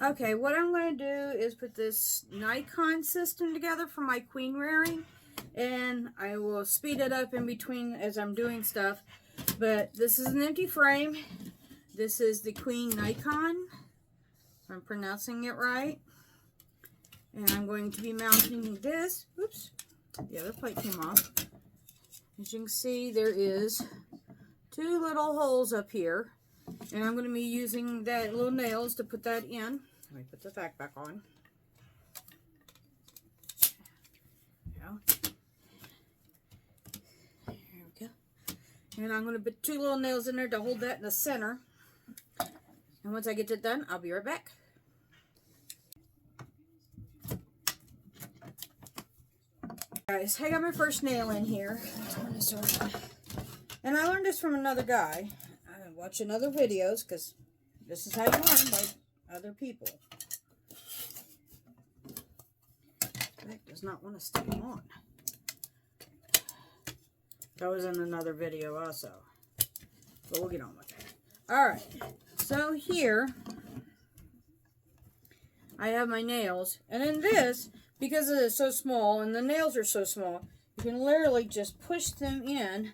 Okay, what I'm going to do is put this Nikon system together for my queen rearing, and I will speed it up in between as I'm doing stuff. But this is an empty frame. This is the Queen Nikon, if I'm pronouncing it right. And I'm going to be mounting this. Oops, the other plate came off. As you can see, there is 2 little holes up here. And I'm going to be using that little nails to put that in. Let me put the back on. There we go. And I'm going to put 2 little nails in there to hold that in the center. And once I get it done, I'll be right back. Guys, I got my first nail in here. And I learned this from another guy. I watch other videos because this is how you learn, by other people. That does not want to stay on. That was in another video also. But we'll get on with it. Alright, so here I have my nails. And in this, because it is so small and the nails are so small, you can literally just push them in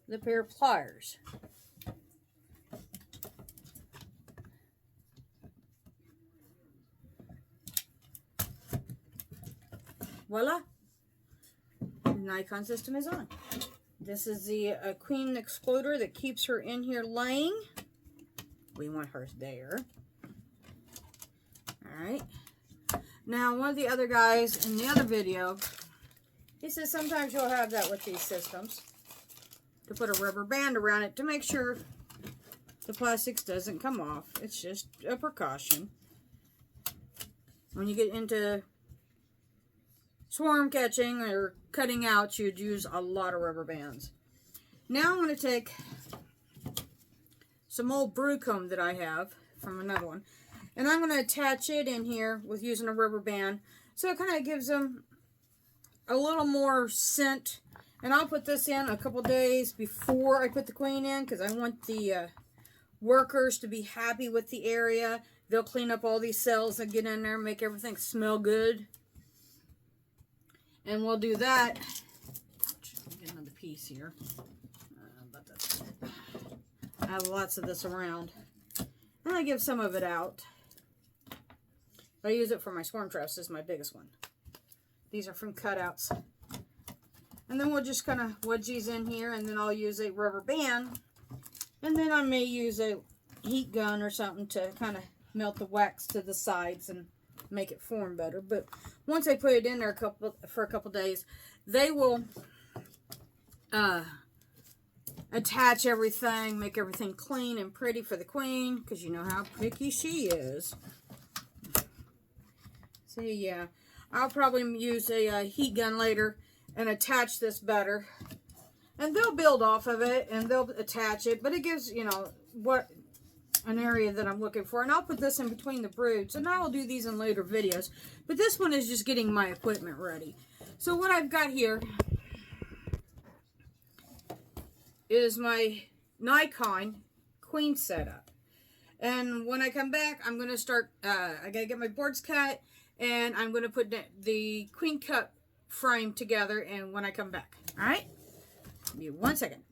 the pair of pliers. Voila! The Nikon system is on. This is the queen excluder that keeps her in here laying. We want her there. Alright. Now, one of the other guys in the other video, he says sometimes you'll have that with these systems. To put a rubber band around it to make sure the plastics doesn't come off. It's just a precaution. When you get into swarm catching or cutting out, you'd use a lot of rubber bands. Now I'm going to take some old brew comb that I have from another one, and I'm going to attach it in here with using a rubber band, so it kind of gives them a little more scent. And I'll put this in a couple days before I put the queen in, because I want the workers to be happy with the area. They'll clean up all these cells and get in there and make everything smell good. And we'll do that. Get another piece here. I have lots of this around. And I give some of it out. I use it for my swarm traps. This is my biggest one. These are from cutouts. And then we'll just kind of wedge these in here, and then I'll use a rubber band. And then I may use a heat gun or something to kind of melt the wax to the sides and make it form better. But once I put it in there for a couple days, they will attach everything, make everything clean and pretty for the queen, because you know how picky she is. So yeah, I'll probably use a heat gun later and attach this better, and they'll build off of it and they'll attach it, but it gives, you know, what an area that I'm looking for. And I'll put this in between the broods, and I will do these in later videos, but this one is just getting my equipment ready. So what I've got here is my Nikon queen setup, and when I come back, I'm going to start I gotta get my boards cut, and I'm going to put the queen cut frame together, and when I come back. Alright? Give me 1 second.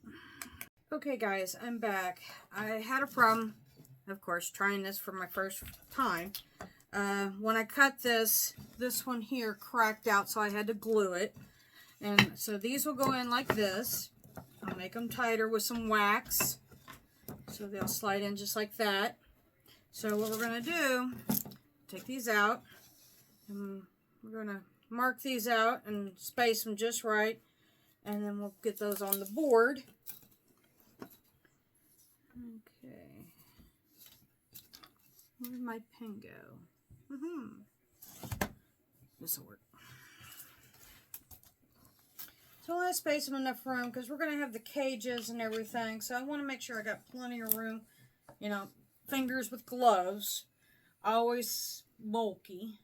Okay guys, I'm back. I had a problem, of course, trying this for my first time. When I cut this one here cracked out, so I had to glue it. And so these will go in like this. I'll make them tighter with some wax, so they'll slide in just like that. So what we're going to do, take these out, and we're going to mark these out and space them just right, and then we'll get those on the board. Okay, where'd my pen go? This will work. So I want to space them enough room, because we're going to have the cages and everything, so I want to make sure I got plenty of room. You know, fingers with gloves, always bulky.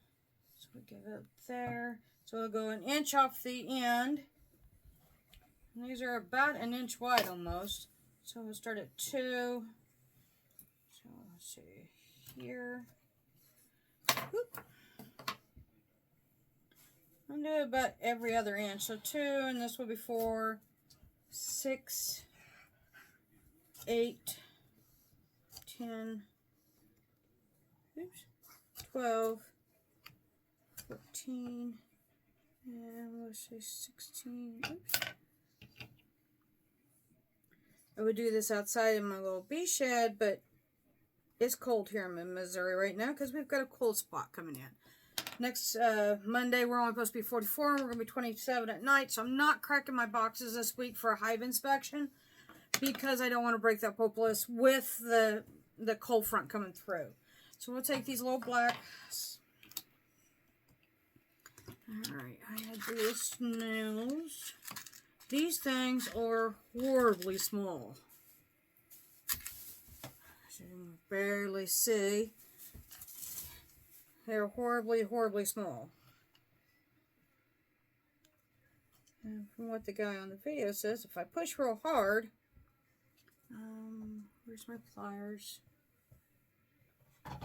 So we get it there. So we'll go 1 inch off the end. And these are about 1 inch wide almost. So we'll start at 2. So let's see. here. Whoop. I'm doing about every other inch. So 2, and this will be 4, 6, 8, 10, oops, 12, 14, and let's say 16. Oops. I would do this outside in my little bee shed, but it's cold here in Missouri right now because we've got a cold spot coming in. Next Monday, we're only supposed to be 44, and we're going to be 27 at night, so I'm not cracking my boxes this week for a hive inspection because I don't want to break that propolis with the cold front coming through. So we'll take these little blacks. Alright, I had these snails. These things are horribly small. As you can barely see. They're horribly, horribly small. And from what the guy on the video says, if I push real hard, where's my pliers? Hang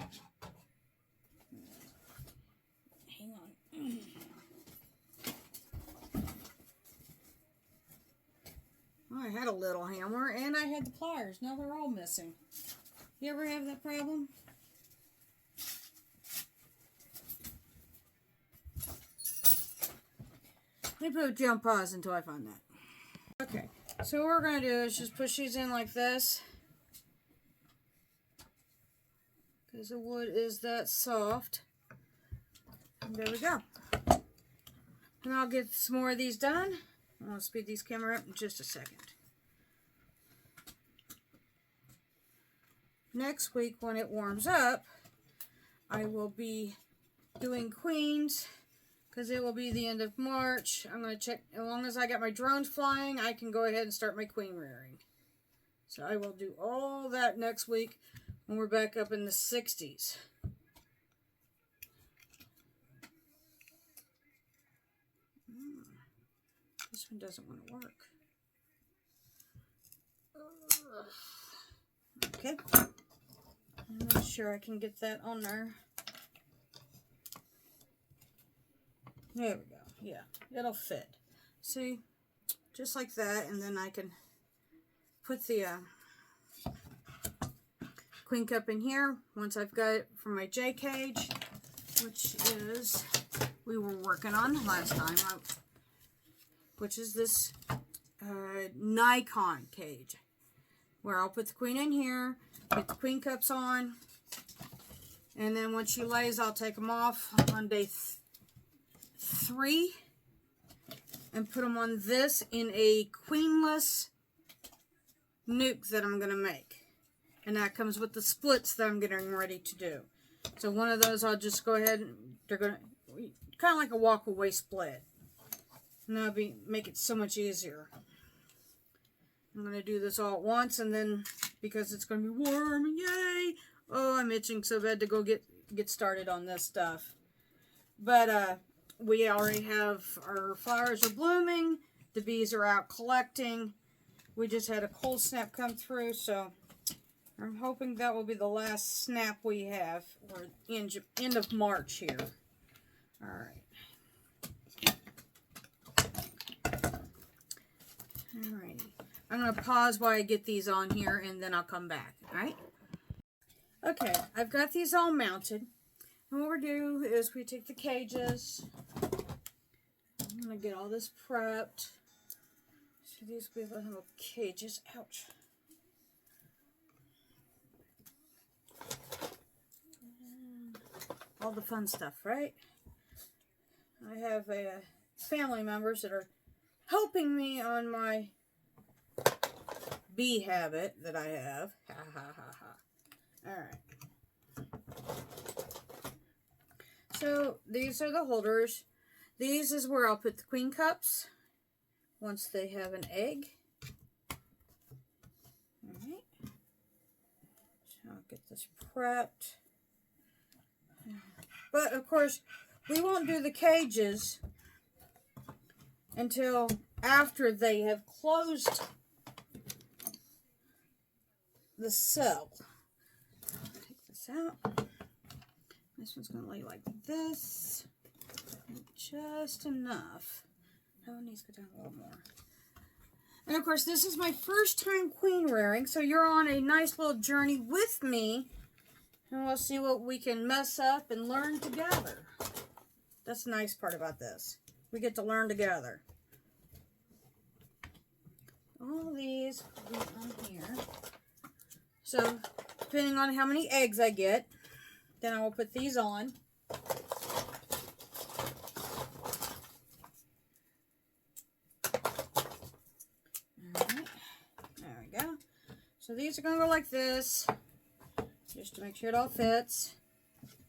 on. Well, I had a little hammer and I had the pliers. Now they're all missing. You ever have that problem? Let me put you on pause until I find that. Okay, so what we're going to do is just push these in like this. Because the wood is that soft. And there we go. And I'll get some more of these done. I'll speed these camera up in just a second. Next week when it warms up, I will be doing queens. Because it will be the end of March. I'm going to check, as long as I got my drones flying, I can go ahead and start my queen rearing. So I will do all that next week when we're back up in the 60s. This one doesn't want to work. Okay. I'm not sure I can get that on there. There we go. Yeah, it'll fit. See? Just like that, and then I can put the queen cup in here once I've got it for my J cage, which is, we were working on last time, which is this Nikon cage, where I'll put the queen in here, get the queen cups on, and then when she lays, I'll take them off on day 3 and put them on this in a queenless nuke that I'm going to make. And that comes with the splits that I'm getting ready to do. So one of those I'll just go ahead and they're going to kind of like a walk away split. And that'll make it so much easier. I'm going to do this all at once, and then because it's going to be warm, yay! Oh, I'm itching so bad to go get started on this stuff. But we already have, our flowers are blooming, the bees are out collecting. We just had a cold snap come through, so I'm hoping that will be the last snap we have. We're end of March here. Alright. Alrighty. I'm going to pause while I get these on here, and then I'll come back. Alright? Okay, I've got these all mounted. And what we do is we take the cages. I'm going to get all this prepped. So these will be the little cages. Ouch. And all the fun stuff, right? I have family members that are helping me on my bee habit that I have. Ha ha ha ha. Alright. So these are the holders. These is where I'll put the queen cups once they have an egg. Alright. So I'll get this prepped. But of course, we won't do the cages until after they have closed the cell. Take this out. This one's going to lay like this. Just enough. Oh, it needs to go down a little more. And of course, this is my first time queen rearing, so you're on a nice little journey with me. And we'll see what we can mess up and learn together. That's the nice part about this. We get to learn together. All these go on here. So, depending on how many eggs I get, then I will put these on. Alright, there we go. So these are going to go like this, just to make sure it all fits.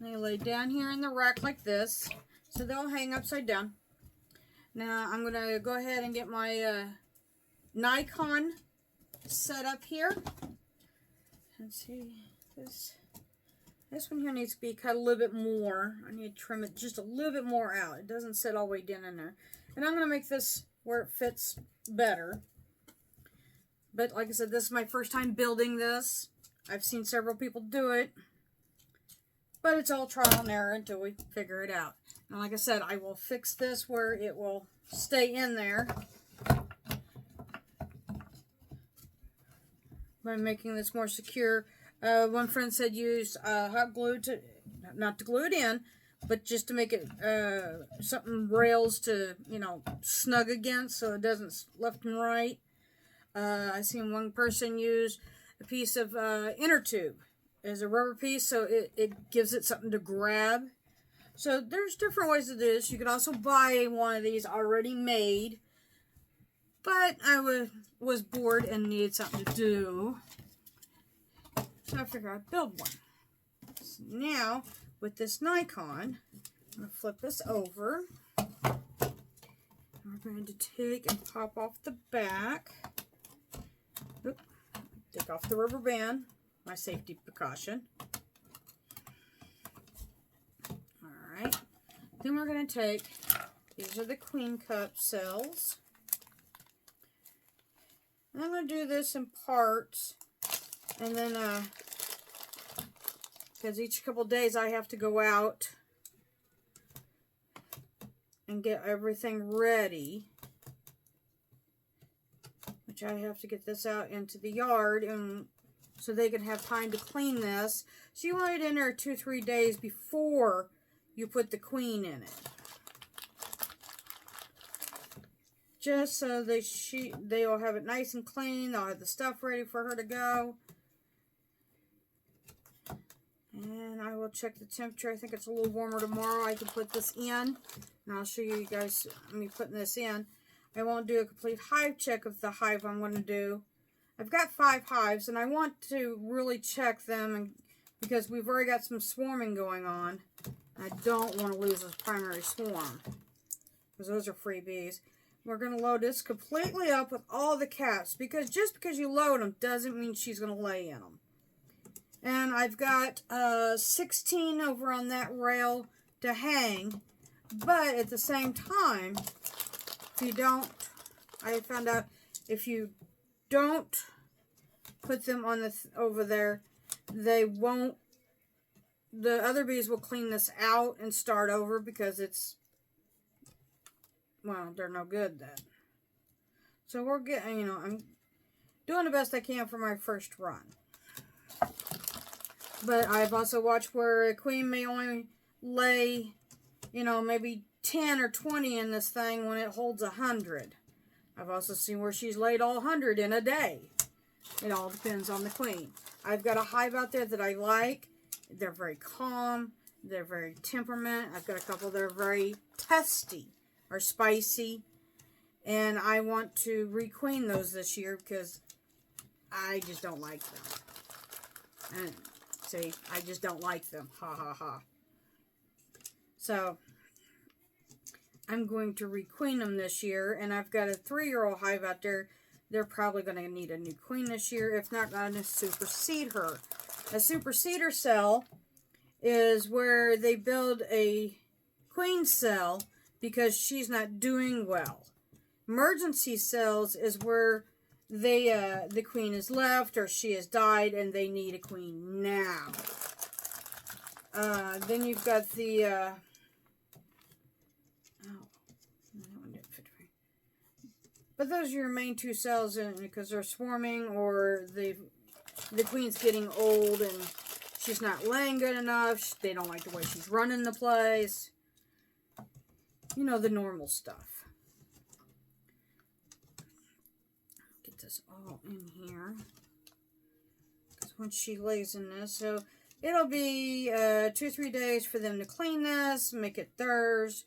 They lay down here in the rack like this, so they'll hang upside down. Now I'm going to go ahead and get my Nikon set up here. Let's see, this one here needs to be cut a little bit more. I need to trim it just a little bit more out. It doesn't sit all the way down in there. And I'm going to make this where it fits better. But like I said, this is my first time building this. I've seen several people do it. But it's all trial and error until we figure it out. And like I said, I will fix this where it will stay in there by making this more secure. One friend said use hot glue to, not to glue it in, but just to make it something rails to, you know, snug against so it doesn't left and right. I seen one person use a piece of inner tube as a rubber piece, so it gives it something to grab. So there's different ways to do this. You can also buy one of these already made, but I was bored and needed something to do. So I figured I'd build one. So now, with this Nikon, I'm going to flip this over. We're going to take and pop off the back. Oop, take off the rubber band, my safety precaution. Alright. Then we're going to take, these are the queen cup cells. And I'm going to do this in parts. And then, because each couple days I have to go out and get everything ready, which I have to get this out into the yard and so they can have time to clean this. So you want it in there 2-3 days before you put the queen in it. Just so they'll have it nice and clean. They'll have the stuff ready for her to go. And I will check the temperature. I think it's a little warmer tomorrow. I can put this in. And I'll show you guys me putting this in. I won't do a complete hive check of the hive I'm going to do. I've got 5 hives, and I want to really check them because we've already got some swarming going on. I don't want to lose this primary swarm because those are free bees. We're going to load this completely up with all the caps because just because you load them doesn't mean she's going to lay in them. And I've got 16 over on that rail to hang. But at the same time, if you don't, I found out if you don't put them on the over there, they won't, the other bees will clean this out and start over because it's, well, they're no good then. So we're getting, you know, I'm doing the best I can for my first run. But I've also watched where a queen may only lay, you know, maybe 10 or 20 in this thing when it holds 100. I've also seen where she's laid all 100 in a day. It all depends on the queen. I've got a hive out there that I like. They're very calm. They're very temperament. I've got a couple that are very testy or spicy. And I want to requeen those this year because I just don't like them. And see, I just don't like them. Ha ha ha. So, I'm going to requeen them this year. And I've got a 3-year-old hive out there. They're probably going to need a new queen this year. If not, going to supersede her. A superseder cell is where they build a queen cell because she's not doing well. Emergency cells is where the queen is left or she has died and they need a queen now. Then you've got the, oh, that one didn't fit me. But those are your main two cells because they're swarming, or the queen's getting old and she's not laying good enough. They don't like the way she's running the place. You know, the normal stuff. Get this all in here. Because once she lays in this, so it'll be 2 or 3 days for them to clean this, make it theirs,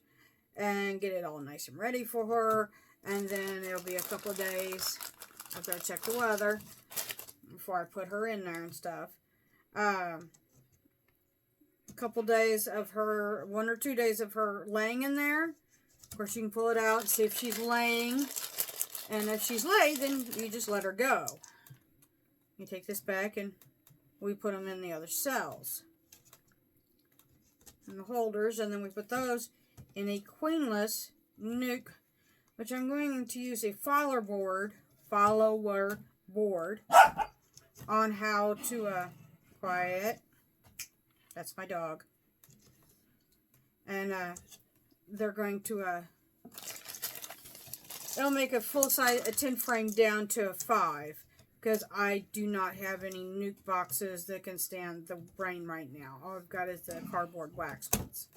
and get it all nice and ready for her. And then it'll be a couple of days. I've got to check the weather before I put her in there and stuff. A couple days of her, 1 or 2 days of her laying in there. Of course, you can pull it out and see if she's laying. And if she's laid, then you just let her go. You take this back and we put them in the other cells. In the holders. And then we put those in a queenless nuke, which I'm going to use a follower board on how to, quiet. That's my dog. And, they're going to, it'll make a full size, a 10 frame down to a 5. Because I do not have any nuke boxes that can stand the rain right now. All I've got is the cardboard wax ones.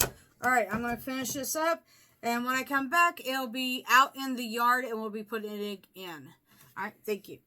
Alright, I'm going to finish this up. And when I come back, it'll be out in the yard and we'll be putting it in. Alright, thank you.